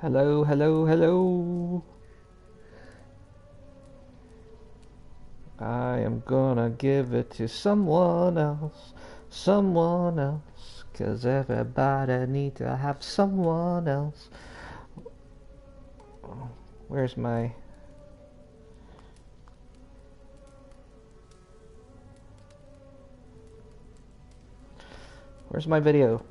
Hello, hello, hello. I am gonna give it to someone else, 'cause everybody need to have someone else. Where's my... Where's my video?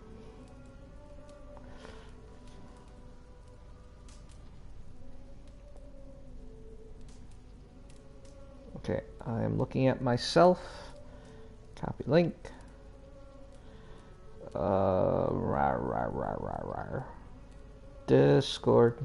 Okay, I am looking at myself. Copy link. Rawr. Discord.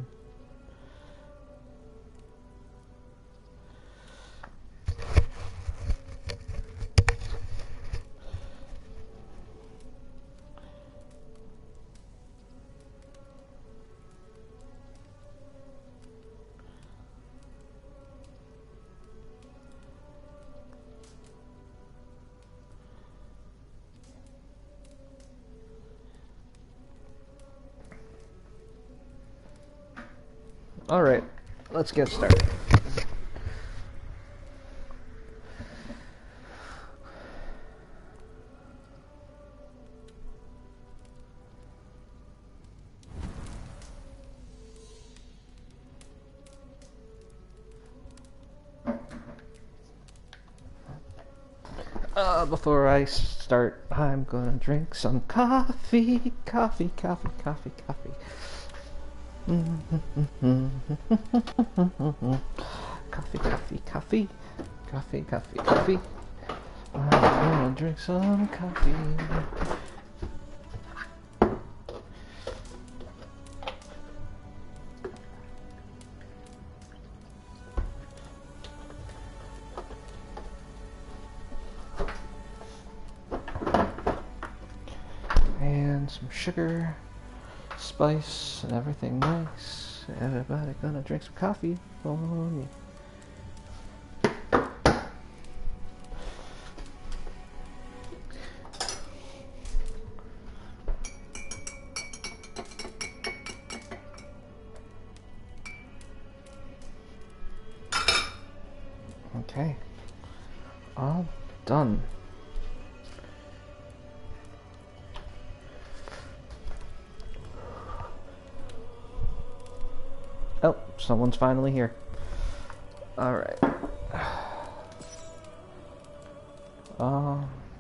Alright, let's get started. Before I start, I'm gonna drink some coffee. Coffee. Coffee. I'm gonna drink some coffee. And some sugar, spice, and everything nice. Everybody gonna drink some coffee for me. Okay, all done. Oh, someone's finally here. Alright.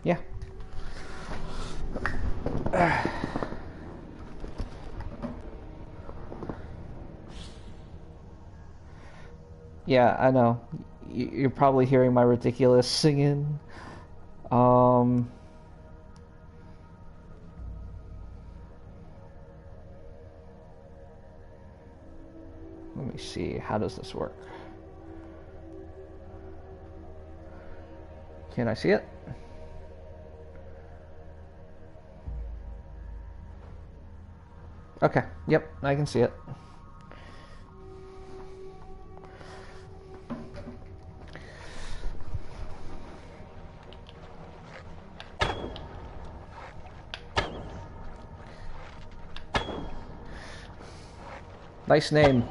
Yeah. Yeah, I know. You're probably hearing my ridiculous singing. Let me see, how does this work? Can I see it? Okay, yep, I can see it. Nice name.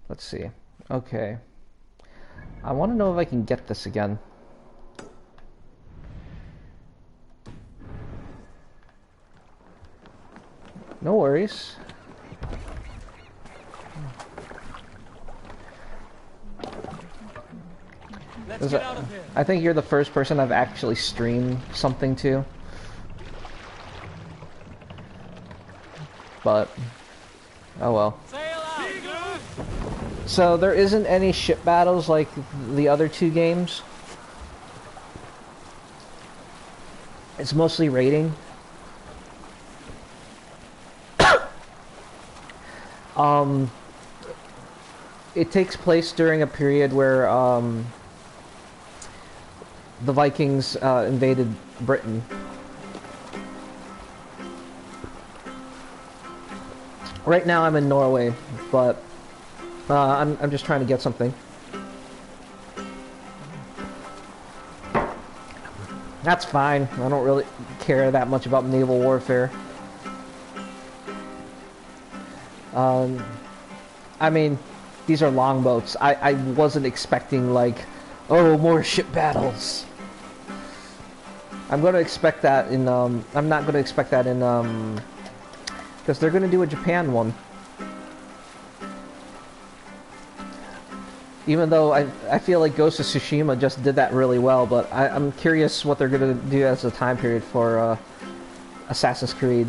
Let's see. Okay. I want to know if I can get this again. No worries. Let's get out of here. I think you're the first person I've actually streamed something to. But, oh well. So there isn't any ship battles like the other two games. It's mostly raiding. It takes place during a period where the Vikings invaded Britain. Right now I'm in Norway, but I'm just trying to get something. That's fine. I don't really care that much about naval warfare. I mean, these are longboats. I wasn't expecting, like, oh, more ship battles. I'm going to expect that in, I'm not going to expect that in, because they're going to do a Japan one. Even though I feel like Ghost of Tsushima just did that really well, but I'm curious what they're going to do as a time period for Assassin's Creed.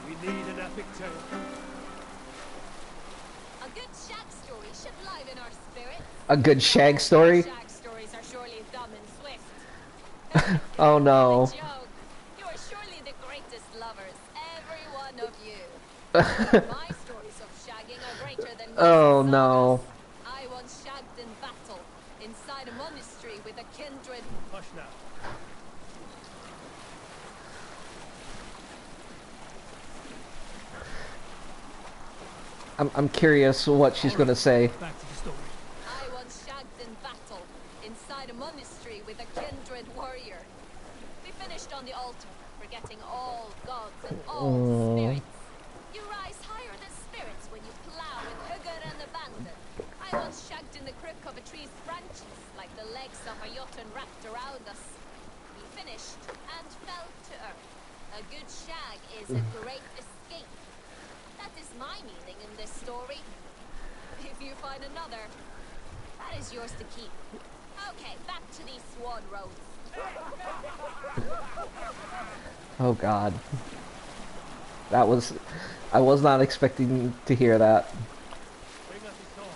We need an epic tale. A good shag story? Shag stories are surely dumb and swift. Oh no. Joke. You are surely the greatest lovers, every one of you. My stories of shagging are greater than Oh most no. sagas. I once shagged in battle, inside a monastery with a kindred. Hush now. I'm curious what she's gonna say. Back to the story. I once shagged in battle, inside a monastery with a kindred warrior. We finished on the altar, forgetting all gods and all spirits. You rise higher than spirits when you plow with hugger and abandon. I once shagged in the crook of a tree's branches, like the legs of a jotun wrapped around us. We finished and fell to earth. A good shag is a great escape. That is my meaning in this story. If you find another, that is yours to keep. Okay, back to these swan roads. Oh god. That was... I was not expecting to hear that. Bring us a sword.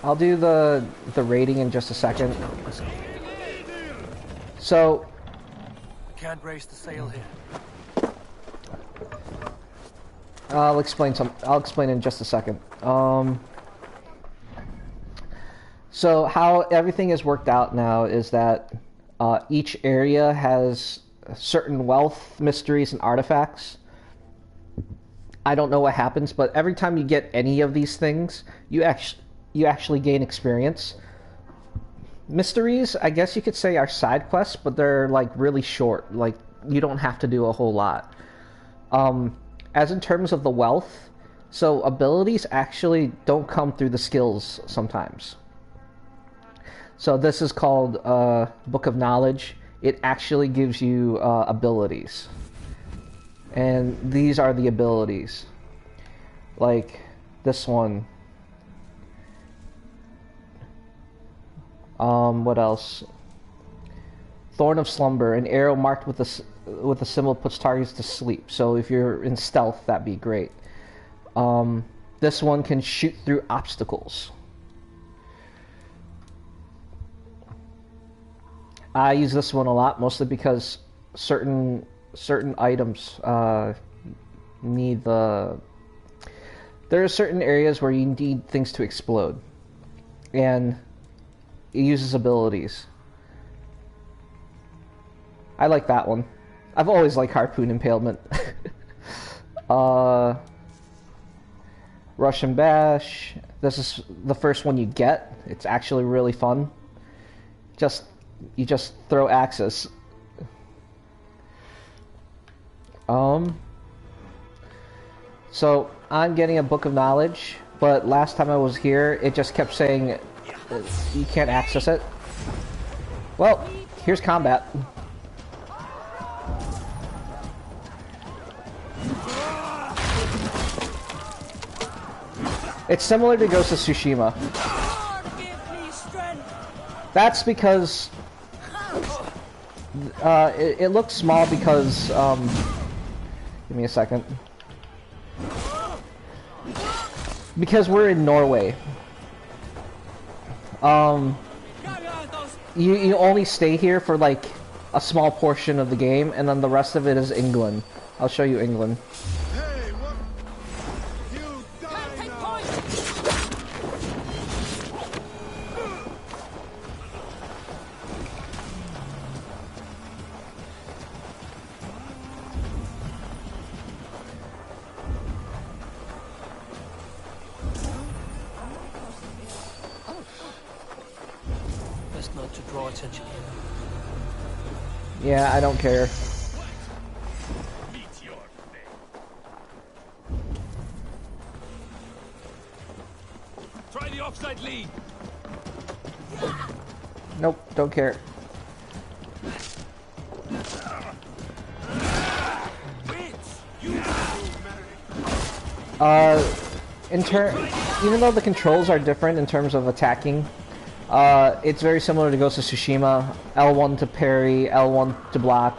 I'll do the rating in just a second. So, We can't raise the sail here. I'll explain in just a second. So how everything is worked out now is that each area has certain wealth, mysteries, and artifacts. I don't know what happens, but every time you get any of these things, you actually gain experience. Mysteries, I guess you could say, are side quests, but they're like really short. Like, you don't have to do a whole lot. As in terms of the wealth, so abilities actually don't come through the skills sometimes. So this is called Book of Knowledge. It actually gives you abilities. And these are the abilities. Like this one. What else? Thorn of Slumber. An arrow marked with a symbol puts targets to sleep. So if you're in stealth, that'd be great. This one can shoot through obstacles. I use this one a lot, mostly because certain items need the... There are certain areas where you need things to explode. And it uses abilities. I like that one. I've always liked Harpoon Impalement. Russian Bash. This is the first one you get. It's actually really fun. You just throw axes. So I'm getting a Book of Knowledge, but last time I was here, it just kept saying you can't access it. Well, here's combat. It's similar to Ghost of Tsushima. That's because it looks small because give me a second. Because we're in Norway. Um, you only stay here for like a small portion of the game, and then the rest of it is England. I'll show you England. Hey, what? You die now. Best not to draw attention. Yeah, I don't care. Try the offside lead. Nope, don't care. Even though the controls are different in terms of attacking, it's very similar to Ghost of Tsushima. L1 to parry, L1 to block.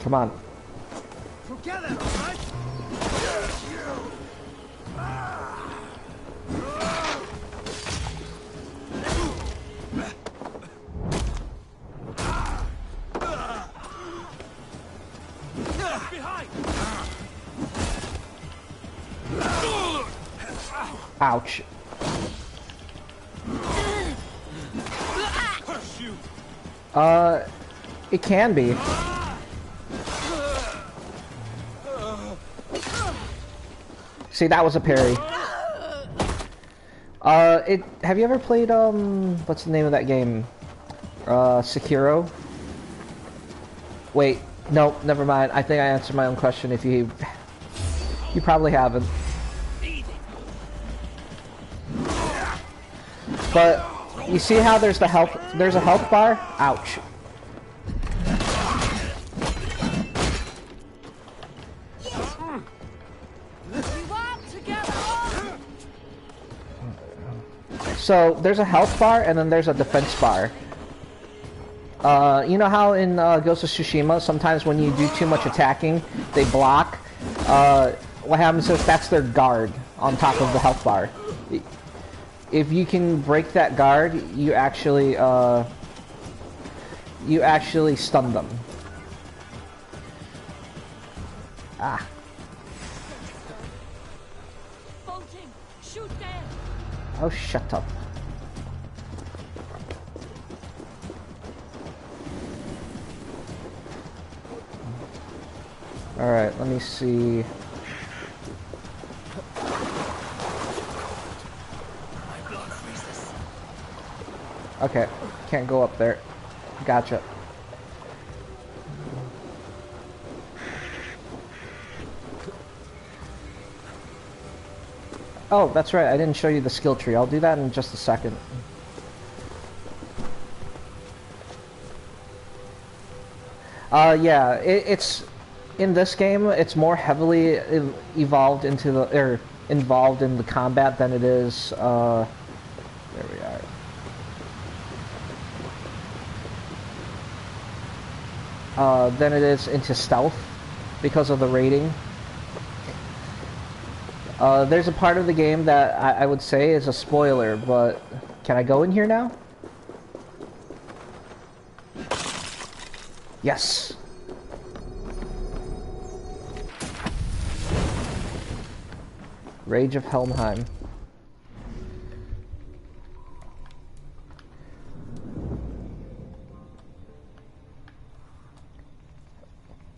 Come on. Together, all right? Behind. Ouch. It can be. See, that was a parry. Have you ever played, what's the name of that game? Sekiro? Wait, nope, never mind. I think I answered my own question. If you probably haven't. But you see how there's a health bar? Ouch. So there's a health bar and then there's a defense bar. You know how in Ghost of Tsushima sometimes when you do too much attacking, they block? What happens is that's their guard on top of the health bar. If you can break that guard, you actually stun them. Ah. Oh, shut up. Alright, let me see. Okay, can't go up there. Gotcha. Oh, that's right, I didn't show you the skill tree. I'll do that in just a second. Yeah, it's in this game. It's more heavily involved in the combat than it is. There we are. Than it is into stealth because of the rating. There's a part of the game that I would say is a spoiler, but can I go in here now? Yes. Rage of Helmheim.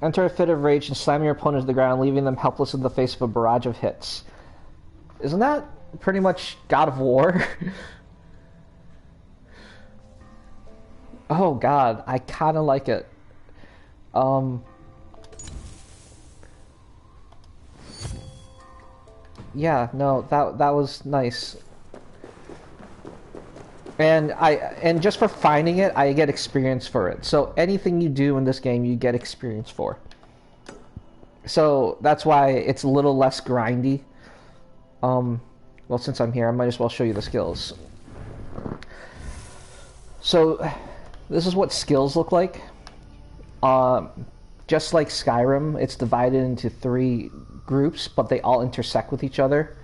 Enter a fit of rage and slam your opponent to the ground, leaving them helpless in the face of a barrage of hits. Isn't that pretty much God of War? Oh god, I kinda like it. Yeah, no, that was nice. And just for finding it, I get experience for it. So anything you do in this game, you get experience for. So that's why it's a little less grindy. Well, since I'm here, I might as well show you the skills. So this is what skills look like. just like Skyrim, it's divided into 3 groups, but they all intersect with each other.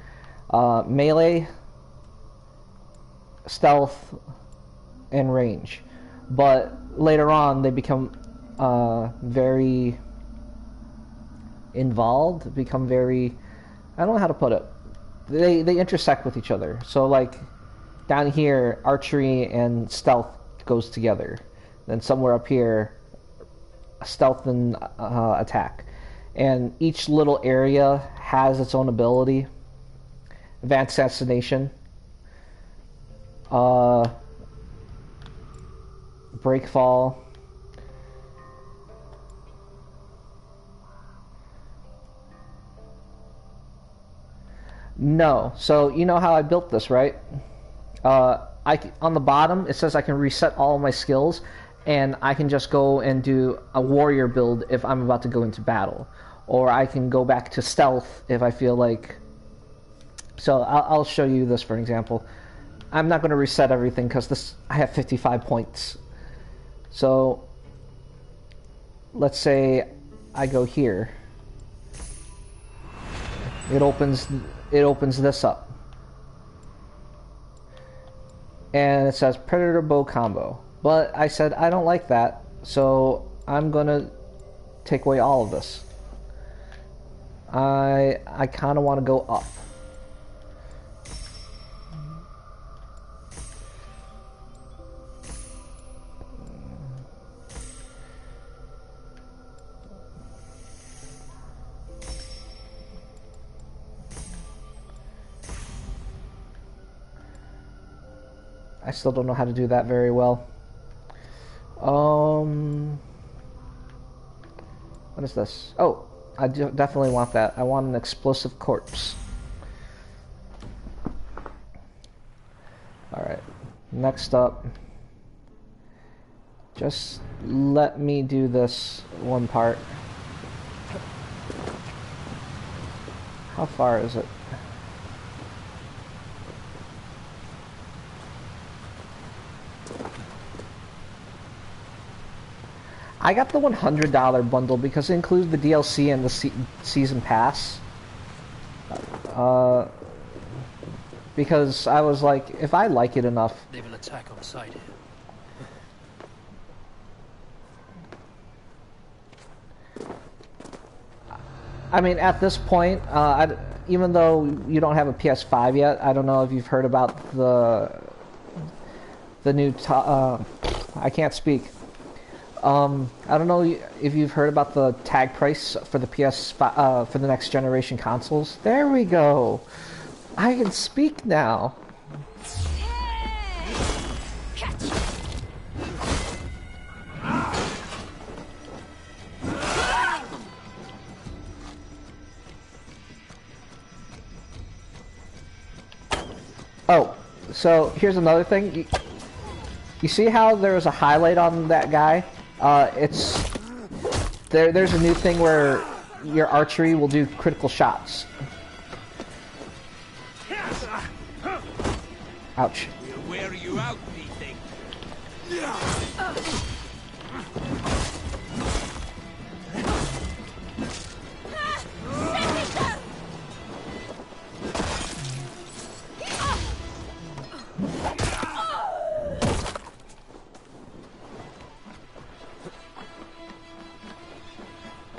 Melee, stealth, and range. But later on, they become very involved, become very... I don't know how to put it. They intersect with each other. So, like, down here, archery and stealth goes together. Then somewhere up here, stealth and attack. And each little area has its own ability. Advanced assassination. Breakfall. No. So, you know how I built this, right? On the bottom, it says I can reset all of my skills, and I can just go and do a warrior build if I'm about to go into battle. Or I can go back to stealth if I feel like... So, I'll show you this for an example. I'm not going to reset everything because I have 55 points. So, let's say I go here. It opens this up. And it says Predator Bow Combo. But I said I don't like that, so I'm gonna take away all of this. I kind of want to go up. I still don't know how to do that very well. What is this? Oh, I definitely want that. I want an explosive corpse. Alright, next up. Just let me do this one part. How far is it? I got the $100 bundle because it includes the DLC and the season pass. Because I was like, if I like it enough... They will attack on sight. I mean, at this point, even though you don't have a PS5 yet, I don't know if you've heard about the new... I can't speak. I don't know if you've heard about the tag price for the PS5 for the next generation consoles. There we go. I can speak now. Oh, so here's another thing. You see how there was a highlight on that guy? There's a new thing where your archery will do critical shots. Ouch. We'll wear you out, thing.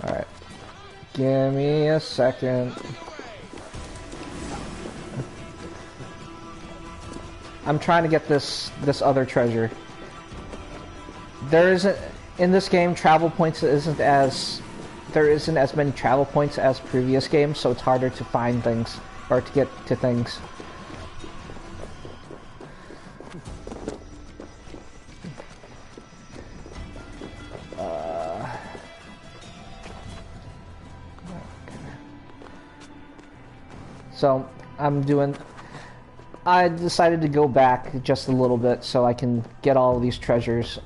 Alright. Give me a second. I'm trying to get this other treasure. There isn't in this game travel points there isn't as many travel points as previous games, so it's harder to find things or to get to things. So I decided to go back just a little bit so I can get all of these treasures.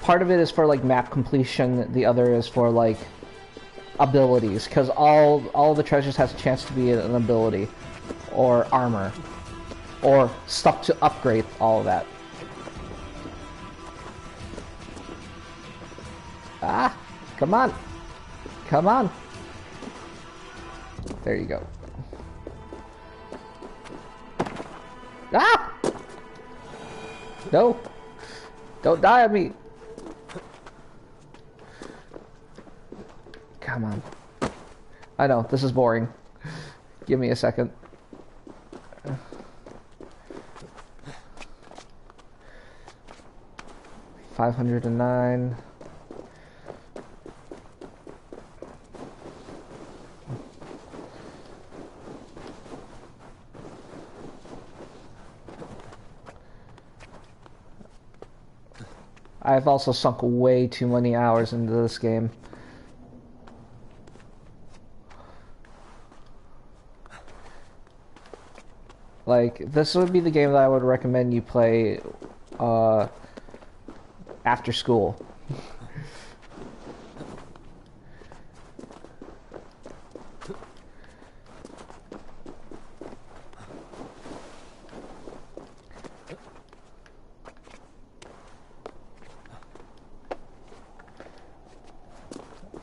Part of it is for like map completion, the other is for like abilities, because all the treasures has a chance to be an ability or armor or stuff to upgrade all of that. Ah! Come on! Come on! There you go. Ah! No! Don't die on me! Come on. I know, this is boring. Give me a second. $509. I've also sunk way too many hours into this game. Like, this would be the game that I would recommend you play after school.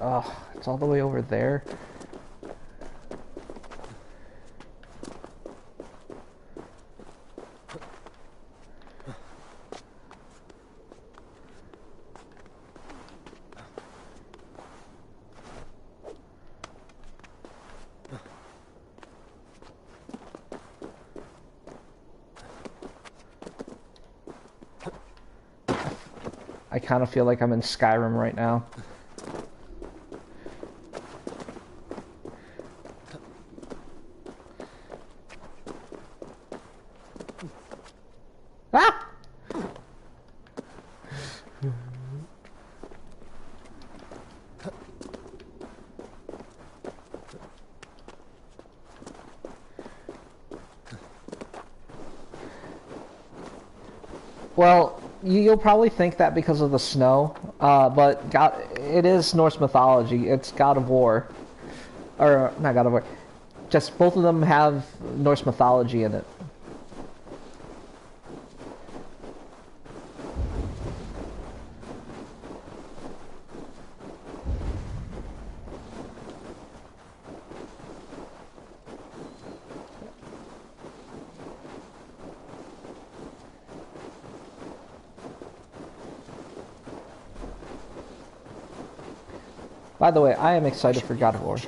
Oh, it's all the way over there. I kind of feel like I'm in Skyrim right now. Ah! Well, you'll probably think that because of the snow, but it is Norse mythology. It's God of War. Or, not God of War. Just both of them have Norse mythology in it. By the way, I am excited for God of War.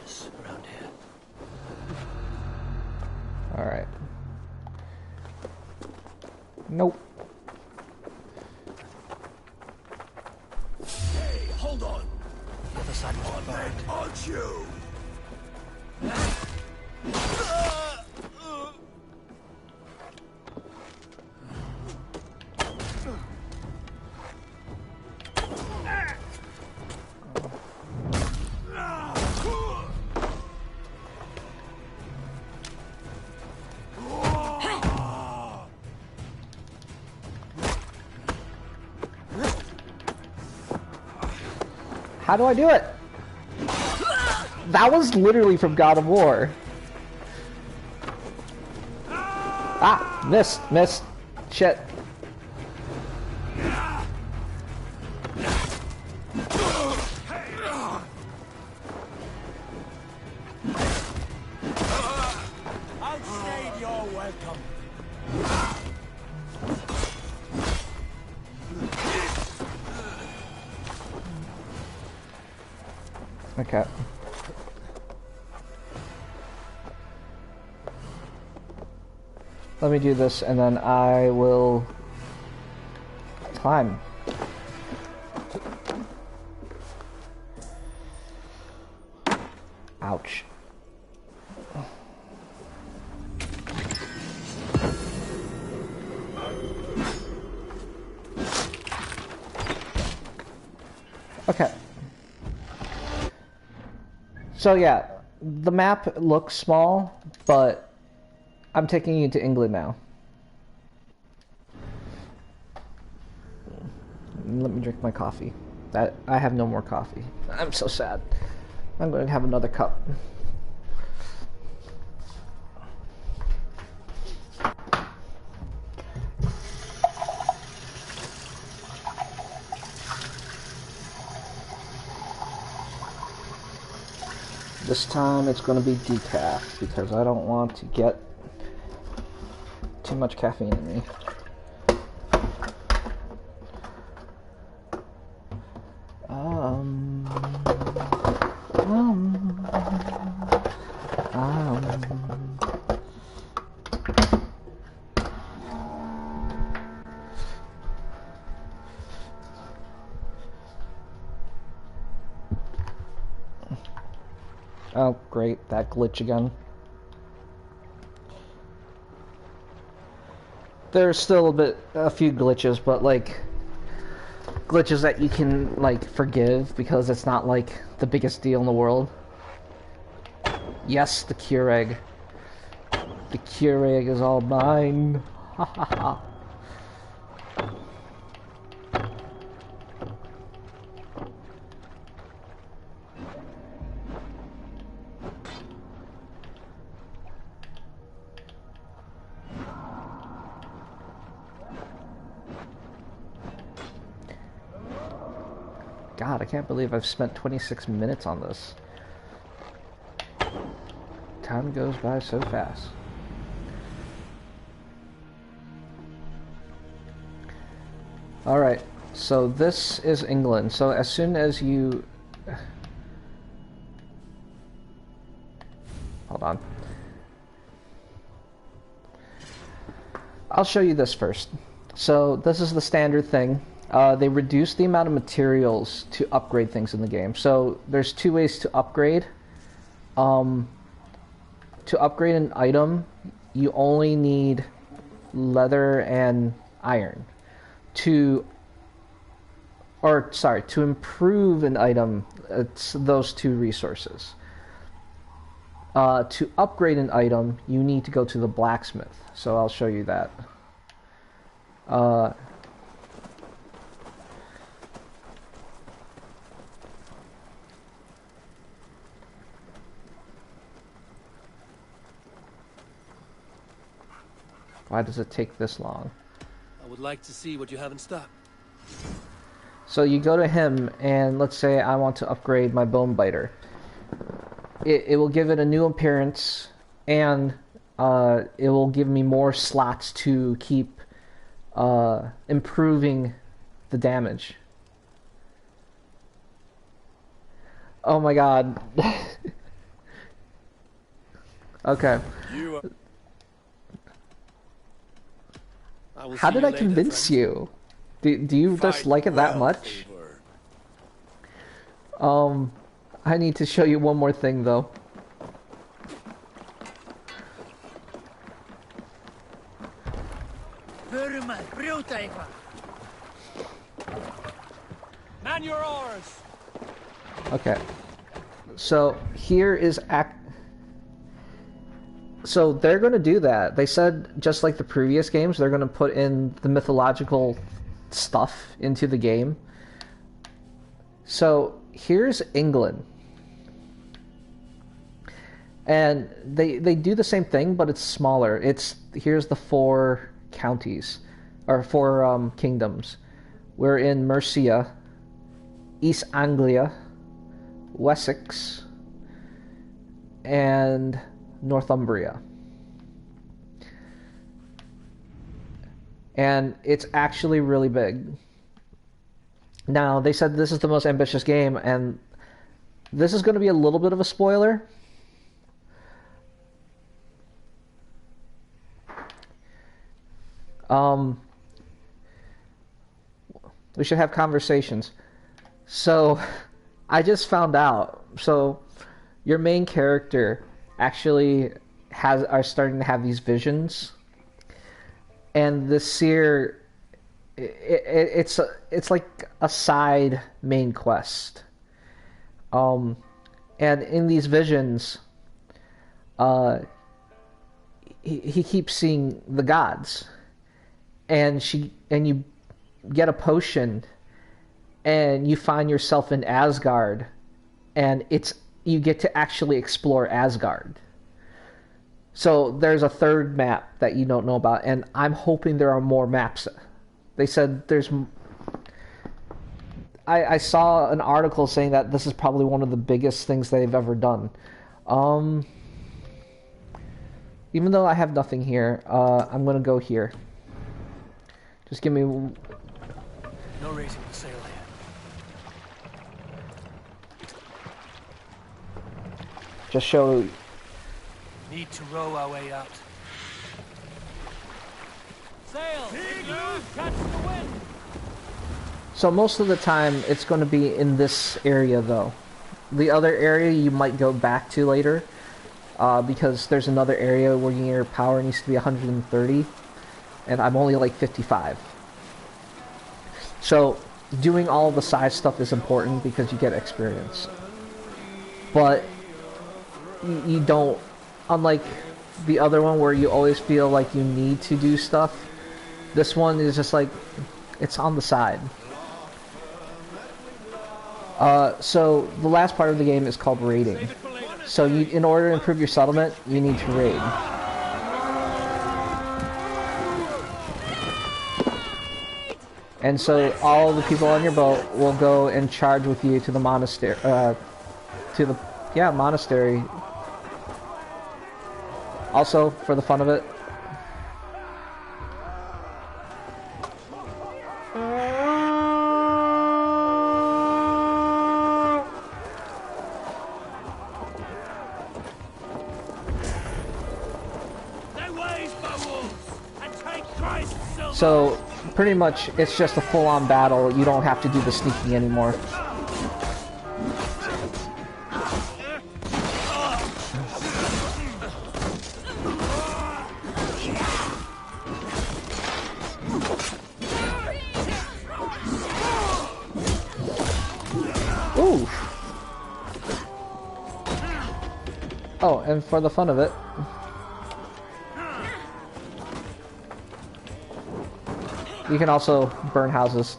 Alright. Nope. Hey, hold on. The other side was burned. Aren't you? How do I do it? That was literally from God of War. Ah, missed. Shit. I'll say you're welcome. Okay. Let me do this and then I will climb. Ouch. Okay. So yeah, the map looks small, but I'm taking you to England now. Let me drink my coffee. I have no more coffee. I'm so sad. I'm going to have another cup. This time it's going to be decaf because I don't want to get too much caffeine in me. Um, Oh, great, that glitch again. There's still a few glitches, but like glitches that you can like forgive because it's not like the biggest deal in the world. Yes, the cure egg. The cure egg is all mine. Ha ha ha. God, I can't believe I've spent 26 minutes on this. Time goes by so fast. Alright, so this is England. So as soon as you... Hold on. I'll show you this first. So this is the standard thing. They reduce the amount of materials to upgrade things in the game. So there's two ways to upgrade. To upgrade an item, you only need leather and iron. To improve an item, it's those two resources. To upgrade an item, you need to go to the blacksmith. So I'll show you that. Why does it take this long? I would like to see what you have in stock. So you go to him, and let's say I want to upgrade my bone biter. It will give it a new appearance, and it will give me more slots to keep improving the damage. Oh my god. Okay. How did I convince you? Do you just like it that much? I need to show you one more thing though. Man your oars! Okay. So here is So they're going to do that. They said, just like the previous games, they're going to put in the mythological stuff into the game. So here's England. And they do the same thing, but it's smaller. Here's the 4 counties, or 4 kingdoms. We're in Mercia, East Anglia, Wessex, and Northumbria. And it's actually really big. Now, they said this is the most ambitious game, and this is going to be a little bit of a spoiler. We should have conversations. So, I just found out. So, your main character actually are starting to have these visions, and the seer, it's like a side main quest. And in these visions, he keeps seeing the gods, and you get a potion, and you find yourself in Asgard, and you get to actually explore Asgard. So there's a third map that you don't know about, and I'm hoping there are more maps. They said I saw an article saying that this is probably one of the biggest things they've ever done. Even though I have nothing here, I'm gonna go here. Just give me... No raising the sail here. Just show... Need to row our way out. Sail! Catch the wind! So most of the time, it's going to be in this area, though. The other area you might go back to later, because there's another area where your power needs to be 130, and I'm only like 55. So doing all the side stuff is important because you get experience. But you don't, unlike the other one where you always feel like you need to do stuff, this one is just like, it's on the side. So the last part of the game is called raiding. So in order to improve your settlement, you need to raid. And so all the people on your boat will go and charge with you to the monastery, monastery. Also, for the fun of it. So, pretty much, it's just a full-on battle. You don't have to do the sneaking anymore. Ooh! Oh, and for the fun of it... you can also burn houses.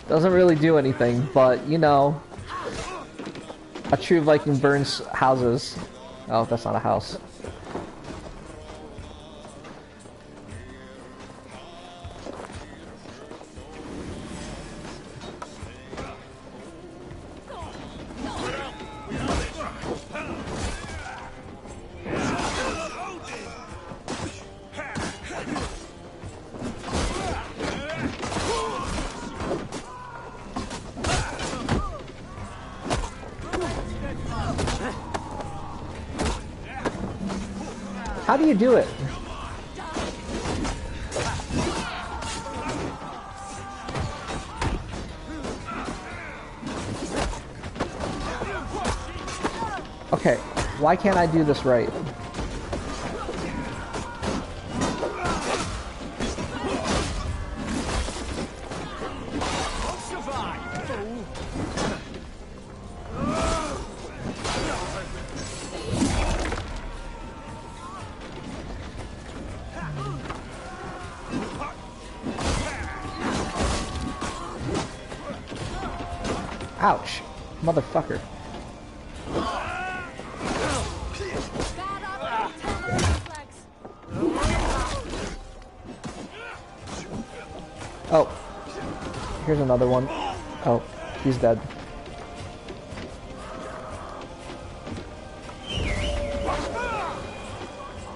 Doesn't really do anything, but you know, a true Viking burns houses. Oh, that's not a house. How do you do it? Okay, why can't I do this right? Ouch, motherfucker. Oh, here's another one. Oh, he's dead.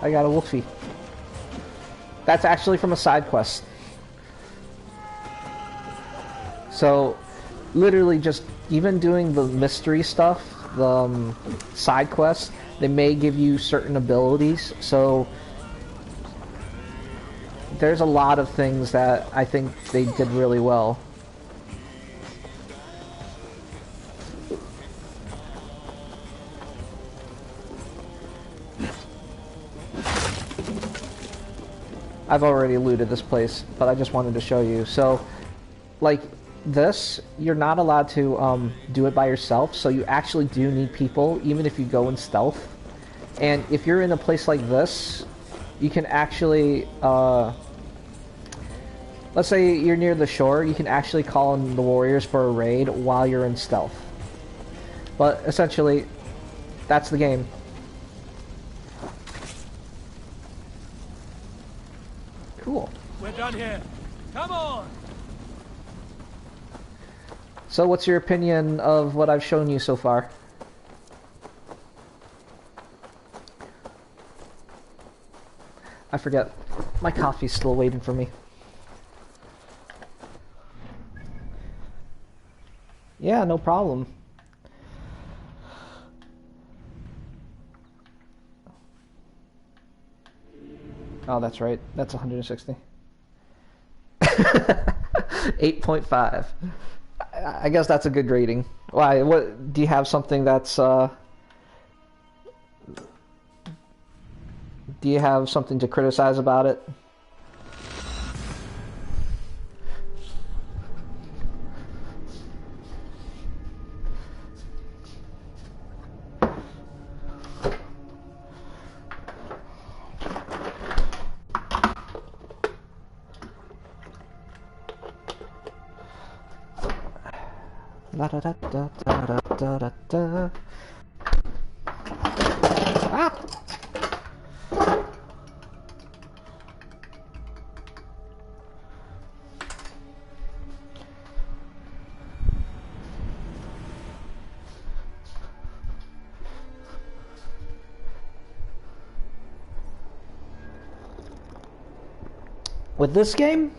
I got a wolfie. That's actually from a side quest. So, literally just even doing the mystery stuff, the side quests, they may give you certain abilities. So there's a lot of things that I think they did really well. I've already looted this place, but I just wanted to show you. So, like, this, you're not allowed to do it by yourself, so you actually do need people, even if you go in stealth. And if you're in a place like this, you can actually, let's say you're near the shore, you can actually call in the warriors for a raid while you're in stealth. But essentially, that's the game. Cool. We're done here. Come on. So what's your opinion of what I've shown you so far? I forget. My coffee's still waiting for me. Yeah, no problem. Oh, that's right. That's 160. 8.5. I guess that's a good rating. Why? What do you have something that's do you have something to criticize about it? La da da da da da da da da. Ah! With this game,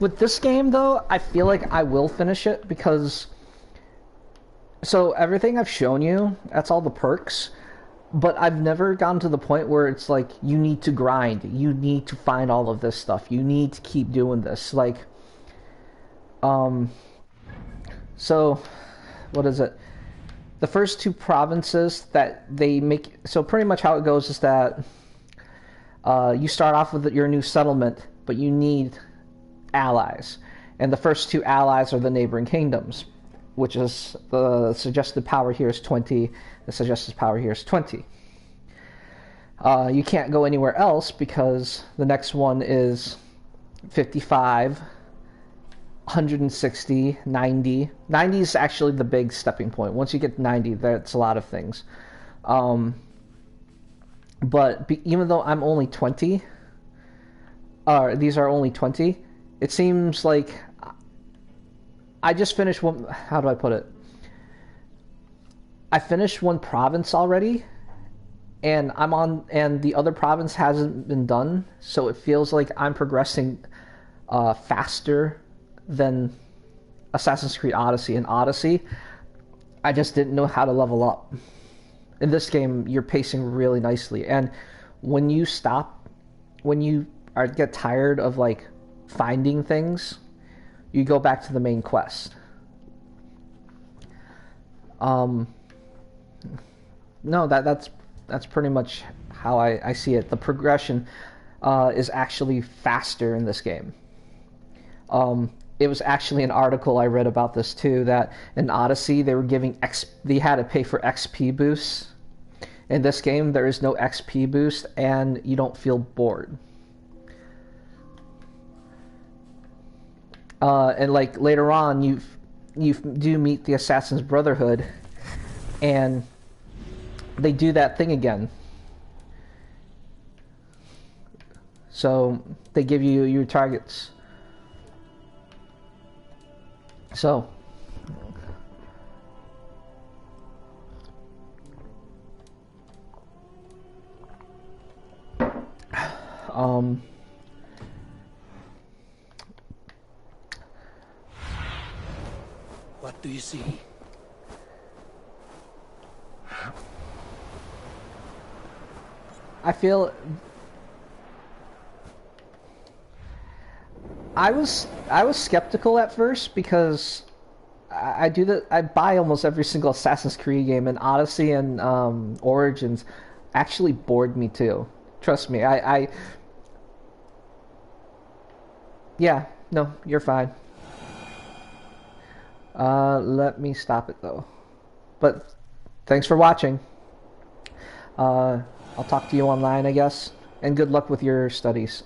With this game, though, I feel like I will finish it because... So, everything I've shown you, that's all the perks, but I've never gotten to the point where it's like, you need to grind, you need to find all of this stuff, you need to keep doing this, like... So, what is it? The first two provinces that they make... So, pretty much how it goes is that you start off with your new settlement, but you need allies, and the first two allies are the neighboring kingdoms, which is the suggested power here is 20, the suggested power here is 20. You can't go anywhere else because the next one is 55, 160, 90. 90 is actually the big stepping point. Once you get 90, that's a lot of things. But even though I'm only 20, these are only 20, it seems like I just finished one... How do I put it? I finished one province already, and and the other province hasn't been done, so it feels like I'm progressing faster than Assassin's Creed Odyssey. In Odyssey, I just didn't know how to level up. In this game, you're pacing really nicely, and when you get tired of like finding things, you go back to the main quest. No, that's pretty much how I see it. The progression is actually faster in this game. It was actually an article I read about this too, that in Odyssey they had to pay for XP boosts. In this game, there is no XP boost, and you don't feel bored. And like later on, you do meet the Assassin's Brotherhood, and they do that thing again. So they give you your targets. So What do you see? I feel I was skeptical at first because I buy almost every single Assassin's Creed game, and Odyssey and Origins actually bored me too. Trust me, yeah, no, you're fine. Let me stop it though. But thanks for watching. I'll talk to you online, I guess, and good luck with your studies.